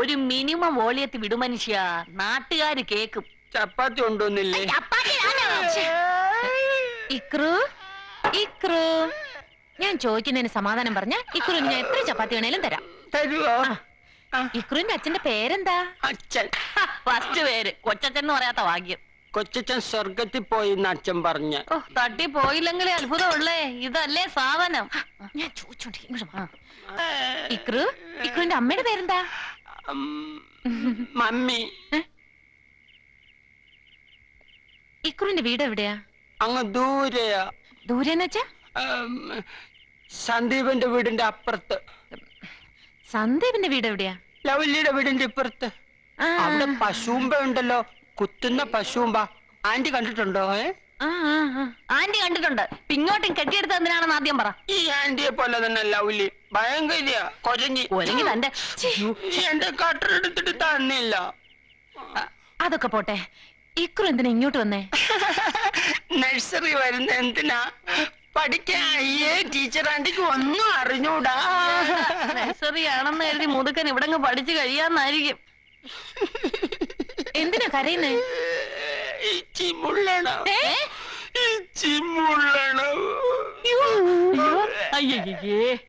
ഒരു മിനിമം വോളിയത്തിൽ വിടു മനുഷ്യ, നാട്ടുകാര് കേക്കും. ചപ്പാത്തി ഉണ്ടോന്നില്ലേ? ഇക്രു ഇക്രു, ഞാൻ ചോദിക്കുന്നതിന് സമാധാനം പറഞ്ഞ ഇക്രുവിന് ഞാൻ എത്ര ചപ്പാത്തി വേണേലും തരാം. തരുവോ? ഇക്രുവിന്റെ അച്ഛന്റെ പേരെന്താ? അച്ഛൻ. ഫസ്റ്റ് പേര് കൊച്ചച്ഛൻ എന്ന് പറയാത്ത ഭാഗ്യം. കൊച്ചച്ഛൻ സ്വർഗത്തിൽ പോയി എന്ന് അച്ഛൻ പറഞ്ഞ. ഓ, തട്ടി പോയില്ലെങ്കിലേ അത്ഭുതമുള്ളേ. ഇതല്ലേ സാധനം. ഞാൻ ചോദിച്ചോണ്ടിരിക്കും. ഇക്രു, ഇക്രുവിന്റെ അമ്മയുടെ പേരെന്താ? മമ്മി. ഇക്രുവിന്റെ വീട് എവിടെയാ? അങ്ങ് ദൂരെയാ. ദൂരെന്ന് വെച്ചാ? സന്ദീപിന്റെ വീടിന്റെ അപ്പുറത്ത്. സന്ദീപിന്റെ വീട് എവിടെയാ? ലവല്ലിയുടെ വീടിന്റെ ഇപ്പുറത്ത്. അവിടെ പശുമ്പ ഉണ്ടല്ലോ, കുത്തുന്ന പശുമ്പ. ആന്റി കണ്ടിട്ടുണ്ടോ? ആന്റി കണ്ടിട്ടുണ്ട്. ഇങ്ങോട്ടും കെട്ടിയെടുത്ത് എന്തിനാണെന്ന് ആദ്യം പറ. ഈ ആന്റിയെ പോലെ തന്നെ ലവ്ലി, ഭയങ്കര കൊരങ്ങി. കൊരങ്ങി തന്റെ എന്റെ കട്ടറെടുത്തിട്ട് തന്നില്ല. അതൊക്കെ പോട്ടെ, ഇക്രു എന്തിനാ ഇങ്ങോട്ട് വന്നേ? നഴ്സറി വരുന്ന എന്തിനാ? പഠിക്കാൻ. അയ്യേ, ടീച്ചർ ആന്റിക്ക് ഒന്നും അറിഞ്ഞൂടാ. നഴ്സറി ആണെന്ന് എഴുതി മുതുക്കൻ ഇവിടെ പഠിച്ചു കഴിയാന്നായിരിക്കും. എന്തിനാ കരയുന്നേ? ചിമുള്ളണം. അയ്യേ